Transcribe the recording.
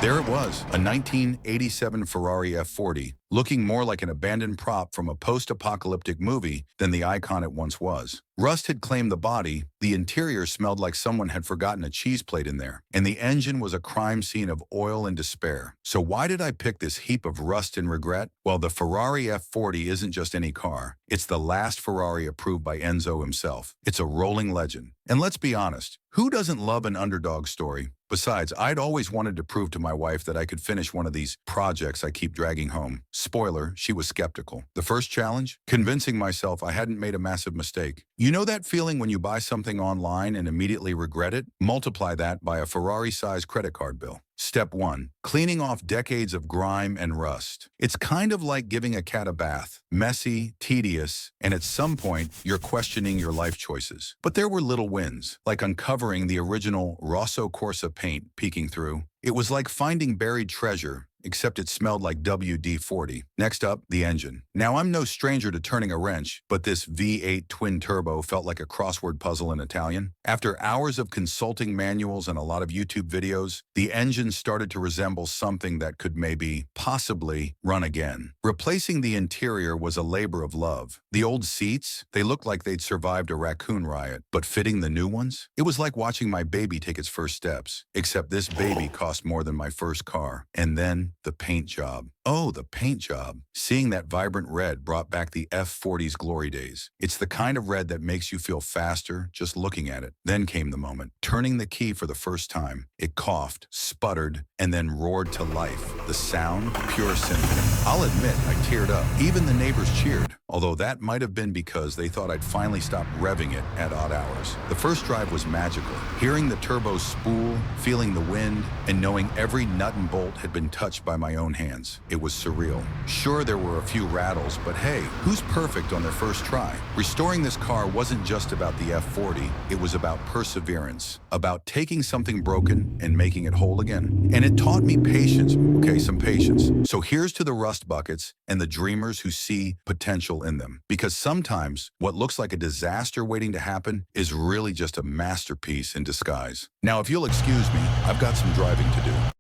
There it was, a 1987 Ferrari F40, looking more like an abandoned prop from a post-apocalyptic movie than the icon it once was. Rust had claimed the body, the interior smelled like someone had forgotten a cheese plate in there, and the engine was a crime scene of oil and despair. So why did I pick this heap of rust and regret? Well, the Ferrari F40 isn't just any car. It's the last Ferrari approved by Enzo himself. It's a rolling legend. And let's be honest, who doesn't love an underdog story? Besides, I'd always wanted to prove to my wife that I could finish one of these projects I keep dragging home. Spoiler, she was skeptical. The first challenge? Convincing myself I hadn't made a massive mistake. You know that feeling when you buy something online and immediately regret it? Multiply that by a Ferrari-sized credit card bill. Step 1. Cleaning off decades of grime and rust. It's kind of like giving a cat a bath. Messy, tedious, and at some point, you're questioning your life choices. But there were little wins, like uncovering the original Rosso Corsa paint peeking through. It was like finding buried treasure, except it smelled like WD-40. Next up, the engine. Now, I'm no stranger to turning a wrench, but this V8 twin-turbo felt like a crossword puzzle in Italian. After hours of consulting manuals and a lot of YouTube videos, the engine started to resemble something that could maybe, possibly, run again. Replacing the interior was a labor of love. The old seats, they looked like they'd survived a raccoon riot, but fitting the new ones? It was like watching my baby take its first steps, except this baby cost more than my first car. And then, the paint job. Oh, the paint job. Seeing that vibrant red brought back the F40's glory days. It's the kind of red that makes you feel faster just looking at it. Then came the moment. Turning the key for the first time. It coughed, sputtered, and then roared to life. The sound, pure symphony. I'll admit, I teared up. Even the neighbors cheered. Although that might have been because they thought I'd finally stopped revving it at odd hours. The first drive was magical. Hearing the turbo spool, feeling the wind, and knowing every nut and bolt had been touched by my own hands. It was surreal. Sure, there were a few rattles, but hey, who's perfect on their first try? Restoring this car wasn't just about the F40, it was about perseverance, about taking something broken and making it whole again. And it taught me patience, okay, some patience. So here's to the rust buckets and the dreamers who see potential in them. Because sometimes what looks like a disaster waiting to happen is really just a masterpiece in disguise. Now, if you'll excuse me, I've got some driving to do.